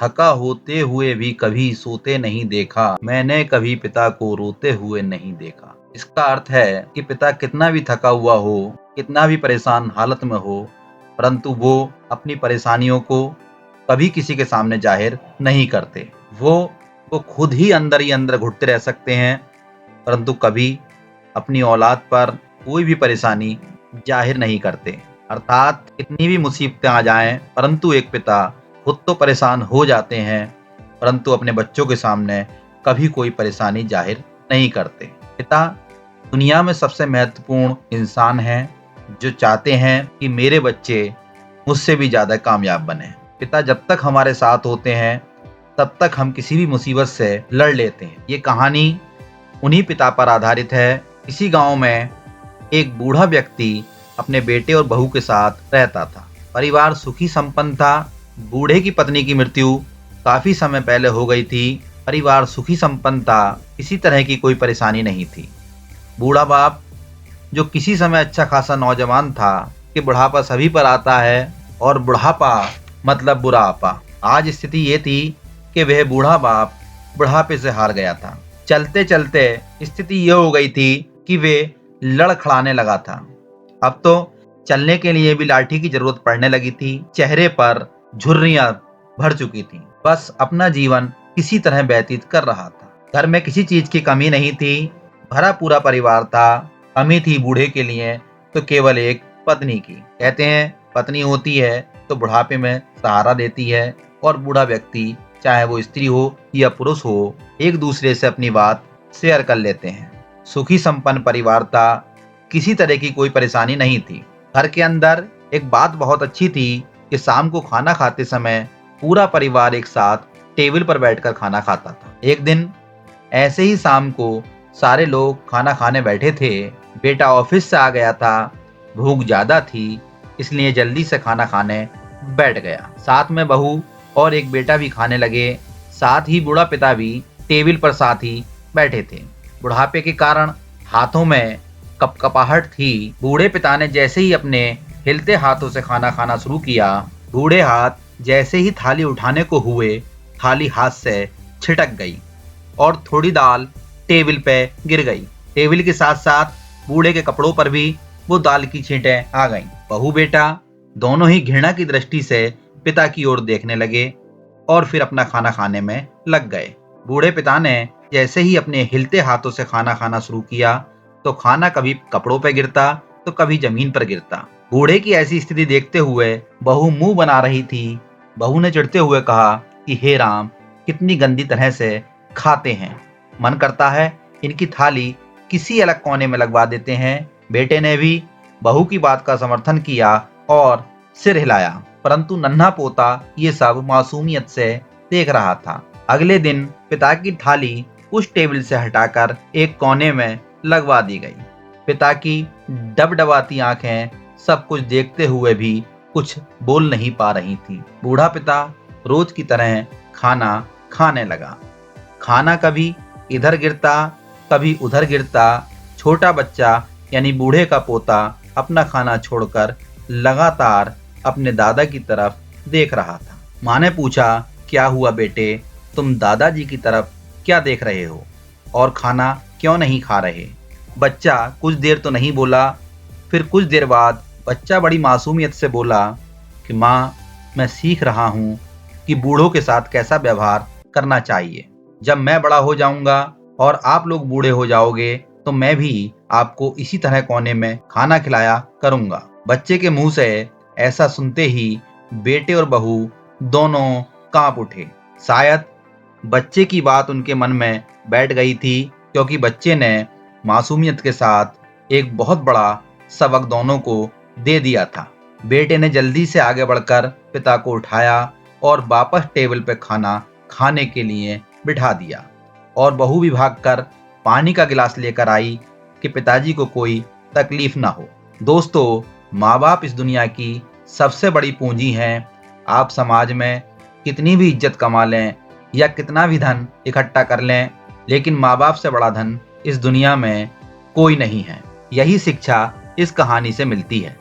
थका होते हुए भी कभी सोते नहीं देखा, मैंने कभी पिता को रोते हुए नहीं देखा। इसका अर्थ है कि पिता कितना भी थका हुआ हो, कितना भी परेशान हालत में हो, परंतु वो अपनी परेशानियों को कभी किसी के सामने जाहिर नहीं करते। वो खुद ही अंदर घुटते रह सकते हैं, परंतु कभी अपनी औलाद पर कोई भी परेशानी जाहिर नहीं करते। अर्थात कितनी भी मुसीबतें आ जाएं, परंतु एक पिता खुद तो परेशान हो जाते हैं, परंतु अपने बच्चों के सामने कभी कोई परेशानी जाहिर नहीं करते। पिता दुनिया में सबसे महत्वपूर्ण इंसान हैं, जो चाहते हैं कि मेरे बच्चे मुझसे भी ज़्यादा कामयाब बने। पिता जब तक हमारे साथ होते हैं, तब तक हम किसी भी मुसीबत से लड़ लेते हैं। ये कहानी उन्हीं पिता पर आधारित है। इसी गांव में एक बूढ़ा व्यक्ति अपने बेटे और बहू के साथ रहता था। परिवार सुखी संपन्न था। बूढ़े की पत्नी की मृत्यु काफी समय पहले हो गई थी। परिवार सुखी संपन्न था, किसी तरह की कोई परेशानी नहीं थी। बूढ़ा बाप, जो किसी समय अच्छा खासा नौजवान था, कि बुढ़ापा सभी पर आता है और बुढ़ापा मतलब बुरा आपा। आज स्थिति ये थी कि वह बूढ़ा बाप बुढ़ापे से हार गया था। चलते चलते स्थिति ये हो गई थी कि वे लड़खड़ाने लगा था। अब तो चलने के लिए भी लाठी की जरूरत पड़ने लगी थी। चेहरे पर झुर्रियां भर चुकी थी। बस अपना जीवन किसी तरह व्यतीत कर रहा था। घर में किसी चीज की कमी नहीं थी। भरा पूरा परिवार था। कमी थी बूढ़े के लिए तो केवल एक पत्नी की। कहते हैं पत्नी होती है तो बुढ़ापे में सहारा देती है, और बूढ़ा व्यक्ति, चाहे वो स्त्री हो या पुरुष हो, एक दूसरे से अपनी बात शेयर कर लेते हैं। सुखी संपन्न परिवार था। किसी तरह की कोई परेशानी नहीं थी। घर के अंदर एक बात बहुत अच्छी थी कि शाम को खाना खाते समय पूरा परिवार एक साथ टेबल पर बैठकर खाना खाता था। एक दिन ऐसे ही शाम को सारे लोग खाना खाने बैठे थे। बेटा ऑफिस से आ गया था। भूख ज्यादा थी, इसलिए जल्दी से खाना खाने बैठ गया। साथ में बहू और एक बेटा भी खाने लगे। साथ ही बूढ़ा पिता भी टेबल पर साथ ही बैठे थे। बुढ़ापे के कारण हाथों में कपकपाहट थी। बूढ़े पिता ने जैसे ही अपने हिलते हाथों से खाना खाना शुरू किया, बूढ़े हाथ जैसे ही थाली उठाने को हुए, थाली हाथ से छिटक गई और थोड़ी दाल टेबल पे गिर गई। टेबल के साथ साथ बूढ़े के कपड़ों पर भी वो दाल की छींटें आ गईं। बहू बेटा दोनों ही घृणा की दृष्टि से पिता की ओर देखने लगे और फिर अपना खाना खाने में लग गए। बूढ़े पिता ने जैसे ही अपने हिलते हाथों से खाना खाना शुरू किया, तो खाना कभी कपड़ों पर गिरता तो कभी जमीन पर गिरता। बूढ़े की ऐसी स्थिति देखते हुए बहू मुंह बना रही थी। बहू ने चिढ़ते हुए कहा कि हे राम, कितनी गंदी तरह से खाते हैं, मन करता है इनकी थाली किसी अलग कोने में लगवा देते हैं। बेटे ने भी बहू की बात का समर्थन किया और सिर हिलाया, परंतु नन्हा पोता ये सब मासूमियत से देख रहा था। अगले दिन पिता की थाली उस टेबल से हटाकर एक कोने में लगवा दी गई। पिता की डबडबाती आंखें सब कुछ देखते हुए भी कुछ बोल नहीं पा रही थी। बूढ़ा पिता रोज की तरह खाना खाने लगा। खाना कभी इधर गिरता कभी उधर गिरता। छोटा बच्चा यानी बूढ़े का पोता अपना खाना छोड़कर लगातार अपने दादा की तरफ देख रहा था। माँ ने पूछा, क्या हुआ बेटे, तुम दादाजी की तरफ क्या देख रहे हो और खाना क्यों नहीं खा रहे? बच्चा कुछ देर तो नहीं बोला। फिर कुछ देर बाद बच्चा बड़ी मासूमियत से बोला कि माँ, मैं सीख रहा हूँ कि बूढ़ों के साथ कैसा व्यवहार करना चाहिए। जब मैं बड़ा हो जाऊंगा और आप लोग बूढ़े हो जाओगे, तो मैं भी आपको इसी तरह कोने में खाना खिलाया करूंगा। बच्चे के मुंह से ऐसा सुनते ही बेटे और बहू दोनों कांप उठे। शायद बच्चे की बात उनके मन में बैठ गई थी, क्योंकि बच्चे ने मासूमियत के साथ एक बहुत बड़ा सबक दोनों को दे दिया था। बेटे ने जल्दी से आगे बढ़कर पिता को उठाया और वापस टेबल पे खाना खाने के लिए बिठा दिया, और बहू भी भागकर पानी का गिलास लेकर आई कि पिताजी को कोई तकलीफ ना हो। दोस्तों, माँ बाप इस दुनिया की सबसे बड़ी पूंजी हैं। आप समाज में कितनी भी इज्जत कमा लें या कितना भी धन इकट्ठा कर लें, लेकिन माँ बाप से बड़ा धन इस दुनिया में कोई नहीं है। यही शिक्षा इस कहानी से मिलती है।